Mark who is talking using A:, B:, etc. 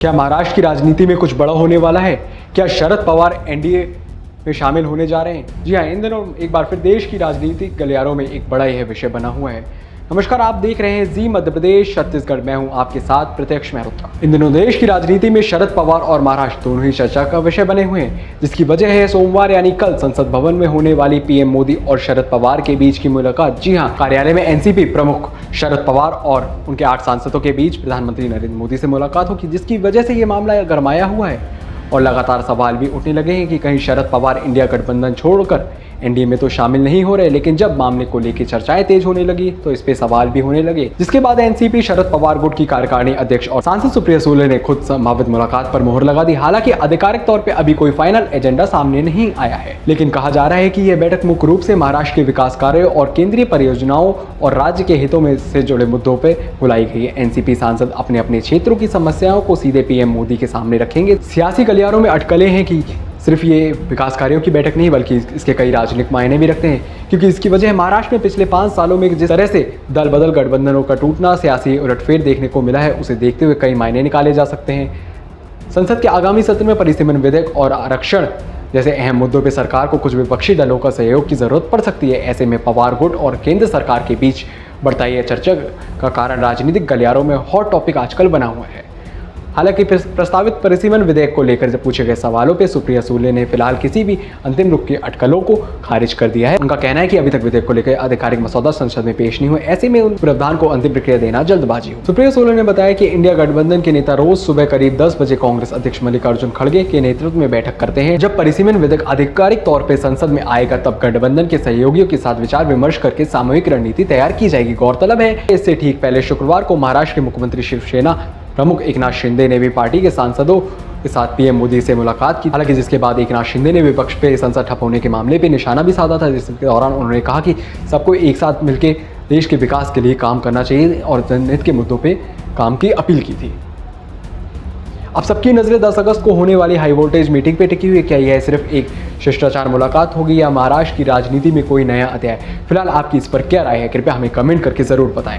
A: क्या महाराष्ट्र की राजनीति में कुछ बड़ा होने वाला है? क्या शरद पवार एनडीए में शामिल होने जा रहे हैं? जी हाँ, इन दिनों एक बार फिर देश की राजनीतिक गलियारों में एक बड़ा यह विषय बना हुआ है। नमस्कार, आप देख रहे हैं जी मध्य प्रदेश छत्तीसगढ़। मैं हूं आपके साथ प्रत्यक्ष मेहरोत्रा। इन दिनों देश की राजनीति में शरद पवार और महाराष्ट्र दोनों ही चर्चा का विषय बने हुए हैं, जिसकी वजह है सोमवार यानी कल संसद भवन में होने वाली पीएम मोदी और शरद पवार के बीच की मुलाकात। जी हाँ, कार्यालय में एनसीपी प्रमुख शरद पवार और उनके 8 सांसदों के बीच प्रधानमंत्री नरेंद्र मोदी से मुलाकात होगी, जिसकी वजह से ये मामला गरमाया हुआ है और लगातार सवाल भी उठने लगे हैं कि कहीं शरद पवार इंडिया गठबंधन छोड़कर एनडीए में तो शामिल नहीं हो रहे। लेकिन जब मामले को लेकर चर्चाएं तेज होने लगी तो इस पे सवाल भी होने लगे, जिसके बाद एनसीपी शरद पवार गुट की कार्यकारिणी अध्यक्ष और सांसद सुप्रिया सुले ने खुद संभावित मुलाकात पर मोहर लगा दी। हालांकि आधिकारिक तौर पर अभी कोई फाइनल एजेंडा सामने नहीं आया है, लेकिन कहा जा रहा है कि यह बैठक मुख्य रूप से महाराष्ट्र के विकास कार्यों और केंद्रीय परियोजनाओं और राज्य के हितों में से जुड़े मुद्दों पर बुलाई गई है। एनसीपी सांसद अपने अपने क्षेत्रों की समस्याओं को सीधे पीएम मोदी के सामने रखेंगे। सियासी गलियारों में अटकलें हैं कि सिर्फ ये विकास कार्यों की बैठक नहीं बल्कि इसके कई राजनीतिक मायने भी रखते हैं, क्योंकि इसकी वजह महाराष्ट्र में पिछले 5 सालों में जिस तरह से दल बदल गठबंधनों का टूटना, सियासी उलटफेर देखने को मिला है, उसे देखते हुए कई मायने निकाले जा सकते हैं। संसद के आगामी सत्र में परिसीमन विधेयक और आरक्षण जैसे अहम मुद्दों पर सरकार को कुछ विपक्षी दलों का सहयोग की जरूरत पड़ सकती है। ऐसे में पवार गुट और केंद्र सरकार के बीच बढ़ता यह चर्चा का कारण राजनीतिक गलियारों में हॉट टॉपिक आजकल बना हुआ है। हालांकि प्रस्तावित परिसीमन विधेयक को लेकर जब पूछे गए सवालों पे सुप्रिया सुले ने फिलहाल किसी भी अंतिम रूप की अटकलों को खारिज कर दिया है। उनका कहना है कि अभी तक विधेयक को लेकर आधिकारिक मसौदा संसद में पेश नहीं हुआ, ऐसे में उन प्रावधान को अंतिम प्रक्रिया देना जल्दबाजी हो। सुप्रिया सुले ने बताया कि इंडिया गठबंधन के नेता रोज सुबह करीब 10 बजे कांग्रेस अध्यक्ष मल्लिकार्जुन खड़गे के नेतृत्व में बैठक करते हैं। जब परिसीमन विधेयक आधिकारिक तौर पर संसद में आएगा तब गठबंधन के सहयोगियों के साथ विचार विमर्श करके सामूहिक रणनीति तैयार की जाएगी। गौरतलब है इससे ठीक पहले शुक्रवार को महाराष्ट्र के मुख्यमंत्री शिवसेना प्रमुख एकनाथ शिंदे ने भी पार्टी के सांसदों के साथ पीएम मोदी से मुलाकात की। हालांकि जिसके बाद एकनाथ शिंदे ने विपक्ष पे संसद ठप होने के मामले पे निशाना भी साधा था, जिसके दौरान उन्होंने कहा कि सबको एक साथ मिलकर देश के विकास के लिए काम करना चाहिए और जनहित के मुद्दों पे काम की अपील की थी। अब सबकी नजरें 10 अगस्त को होने वाली हाई वोल्टेज मीटिंग पे टिकी हुई है। क्या यह सिर्फ एक शिष्टाचार मुलाकात होगी या महाराष्ट्र की राजनीति में कोई नया अध्याय? फिलहाल आपकी इस पर क्या राय है? कृपया हमें कमेंट करके जरूर बताएं।